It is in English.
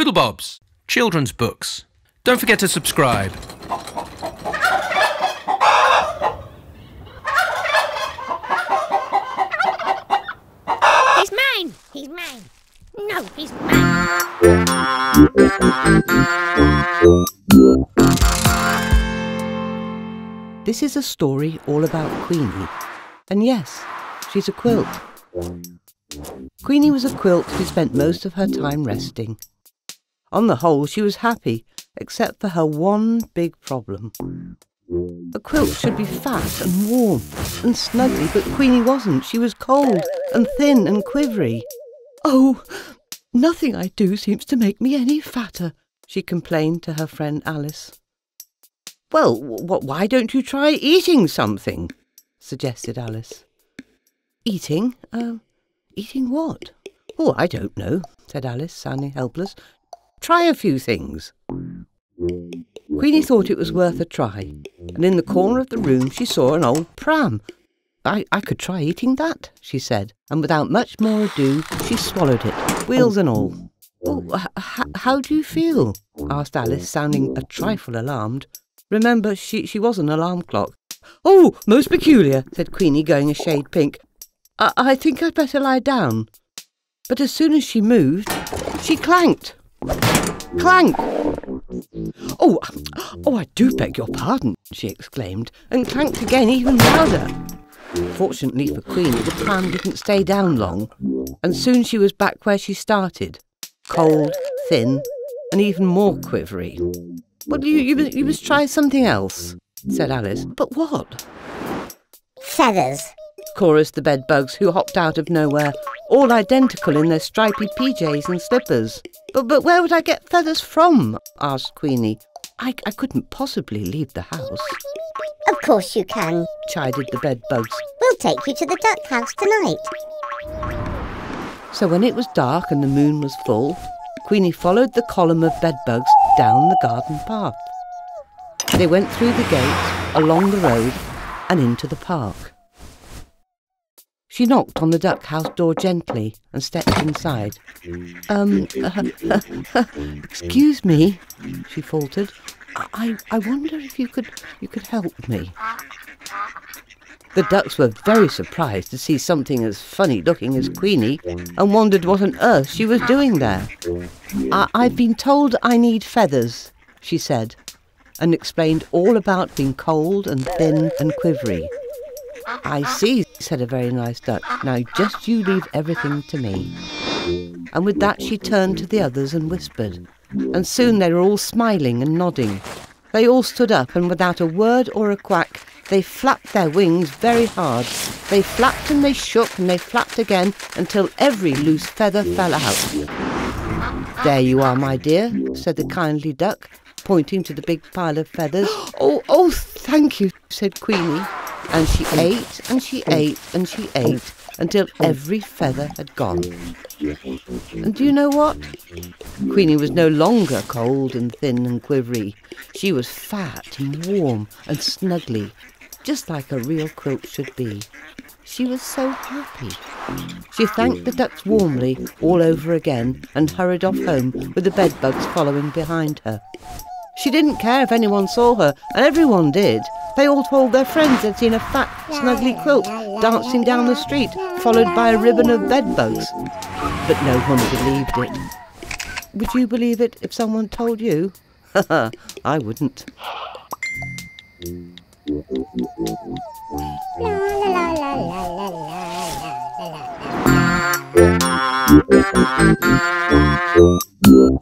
BoodleBobs, children's books. Don't forget to subscribe. He's mine! He's mine! No, he's mine! This is a story all about Queenie. And yes, she's a quilt. Queenie was a quilt who spent most of her time resting. On the whole, she was happy, except for her one big problem. A quilt should be fat and warm and snuggly, but Queenie wasn't. She was cold and thin and quivery. "Oh, nothing I do seems to make me any fatter," she complained to her friend Alice. "Well, why don't you try eating something?" suggested Alice. "Eating? Eating what?" "Oh, I don't know," said Alice, sounding helpless. "Try a few things." Queenie thought it was worth a try, and in the corner of the room she saw an old pram. I could try eating that," she said, and without much more ado she swallowed it, wheels and all. "Oh, how do you feel?" asked Alice, sounding a trifle alarmed. Remember, she was an alarm clock. "Oh, most peculiar," said Queenie, going a shade pink. I think I'd better lie down." But as soon as she moved, she clanked. Clank! Oh, I do beg your pardon," she exclaimed, and clanked again even louder. Fortunately for Queenie, the pram didn't stay down long, and soon she was back where she started, cold, thin, and even more quivery. "Well, you must try something else," said Alice. "But what?" Feathers! chorused the bedbugs, who hopped out of nowhere, all identical in their stripy PJs and slippers. But where would I get feathers from?" asked Queenie. I couldn't possibly leave the house." Of course you can. chided the bedbugs. We'll take you to the duck house tonight. So when it was dark and the moon was full, Queenie followed the column of bedbugs down the garden path. They went through the gate, along the road, and into the park. She knocked on the duck house door gently and stepped inside. Excuse me," she faltered. I wonder if you could help me." The ducks were very surprised to see something as funny-looking as Queenie, and wondered what on earth she was doing there. I've been told I need feathers," she said, and explained all about being cold and thin and quivery. "I see," said a very nice duck. "Now just you leave everything to me." And with that she turned to the others and whispered, and soon they were all smiling and nodding. They all stood up, and without a word or a quack, they flapped their wings very hard. They flapped and they shook and they flapped again until every loose feather fell out. "There you are, my dear," said the kindly duck, pointing to the big pile of feathers. Oh, thank you," said Queenie. And she ate and she ate and she ate until every feather had gone. And do you know what? Queenie was no longer cold and thin and quivery. She was fat and warm and snuggly, just like a real quilt should be. She was so happy. She thanked the ducks warmly all over again and hurried off home with the bedbugs following behind her. She didn't care if anyone saw her, and everyone did. They all told their friends they'd seen a fat, snuggly quilt dancing down the street, followed by a ribbon of bedbugs. But no one believed it. Would you believe it if someone told you? I wouldn't. La, la, la, la, la, la, la, la, la.